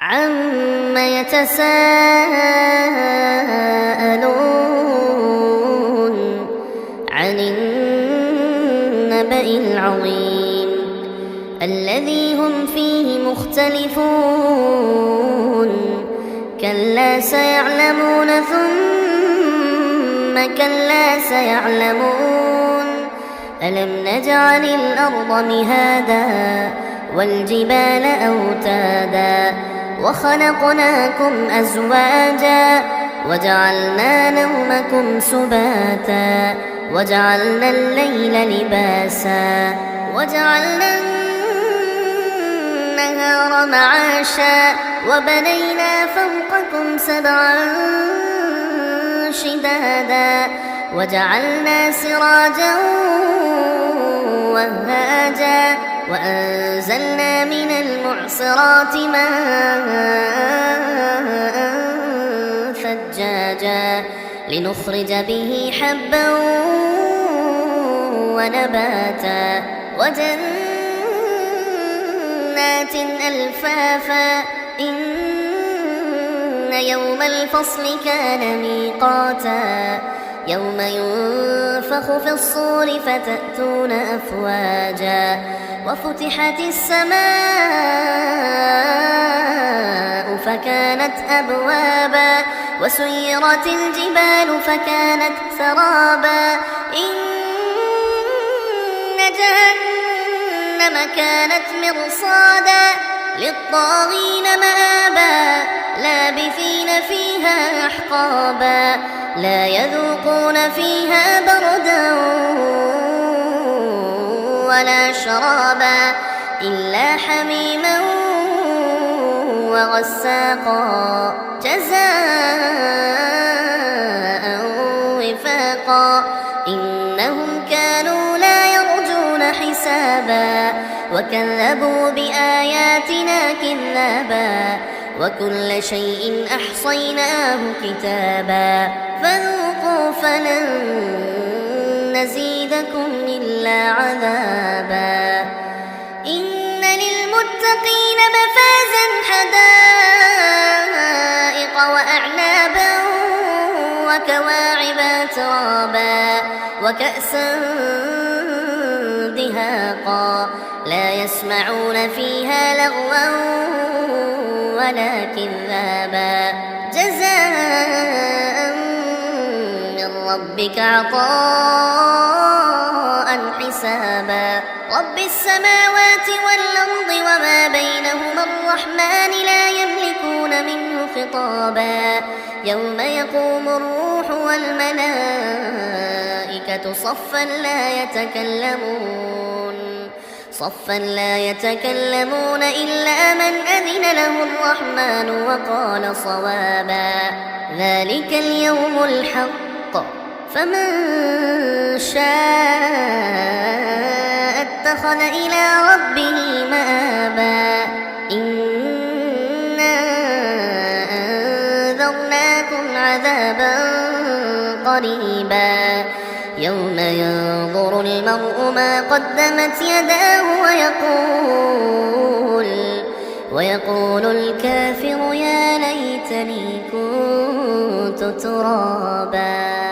عَمَّ يَتَسَاءَلُونَ عَنِ النَّبَإِ الْعَظِيمِ الَّذِي هُمْ فِيهِ مُخْتَلِفُونَ كَلَّا سَيَعْلَمُونَ ثُمَّ كَلَّا سَيَعْلَمُونَ أَلَمْ نَجْعَلِ الْأَرْضَ مِهَادًا وَالْجِبَالَ أَوْتَادًا وَخَلَقْنَاكُمْ أَزْوَاجًا وَجَعَلْنَا نَوْمَكُمْ سُبَاتًا وَجَعَلْنَا اللَّيْلَ لِبَاسًا وَجَعَلْنَا النَّهَارَ مَعَاشًا وَبَنَيْنَا فَوْقَكُمْ سَبْعًا شِدَادًا وَجَعَلْنَا سِرَاجًا وَهَّاجًا وَأَنزَلْنَا مِنَ الْمُعْصِرَاتِ مَاءً ثَجَّاجًا لِنُخْرِجَ بِهِ حَبًّا وَنَبَاتًا وَجَنَّاتٍ أَلْفَافًا إِنَّ يَوْمَ الْفَصْلِ كَانَ مِيقَاتًا يَوْمَ يُنفَخُ فِي الصُّورِ فَتَأْتُونَ أَفْوَاجًا وَفُتِحَتِ السَّمَاءُ فَكَانَتْ أَبْوَابًا وَسُيِّرَتِ الْجِبَالُ فَكَانَتْ سَرَابًا إِنَّ جَهَنَّمَ كَانَتْ مِرْصَادًا لِلطَّاغِينَ مَآبًا لَابِثِينَ فِيهَا أَحْقَابًا لَا يَذُوقُونَ فِيهَا بَرْدًا وَلَا شَرَابًا إِلَّا حَمِيمًا وَغَسَّاقًا جَزَاءً وِفَاقًا إِنَّهُمْ كَانُوا لَا يَرْجُونَ حِسَابًا وَكَذَّبُوا بِآيَاتِنَا كِذَّابًا وَكُلَّ شَيْءٍ أَحْصَيْنَاهُ كِتَابًا فَذُوقُوا فَلَن نَّزِيدَكُمْ إِلَّا عَذَابًا إِنَّ لِلْمُتَّقِينَ مَفَازًا حَدَائِقَ وَأَعْنَابًا وَكَوَاعِبَ أَتْرَابًا وَكَأْسًا دِهَاقًا لَا يَسْمَعُونَ فِيهَا لَغْوًا وَلَا كِذَّابًا جَزَاءً مِّن رَّبِّكَ عَطَاءً حِسَابًا رَّبِّ السَّمَاوَاتِ وَالْأَرْضِ وَمَا بَيْنَهُمَا الرَّحْمَٰنِ لَا يَمْلِكُونَ مِنْهُ خِطَابًا يَوْمَ يَقُومُ الرُّوحُ وَالْمَلَائِكَةُ صَفًّا لَّا يَتَكَلَّمُونَ إِلَّا مَنْ أَذِنَ لَهُ الرَّحْمَٰنُ وَقَالَ صَوَابًا ذَلِكَ الْيَوْمُ الْحَقُّ فَمَن شَاءَ اتَّخَذَ إِلَىٰ رَبِّهِ مَآبًا إِنَّا أَنذَرْنَاكُمْ عَذَابًا قَرِيبًا يَوْمَ يَنظُرُ الْمَرْءُ مَا قَدَّمَتْ يَدَاهُ وَيَقُولُ الْكَافِرُ يَا لَيْتَنِي كُنتُ تُرَابًا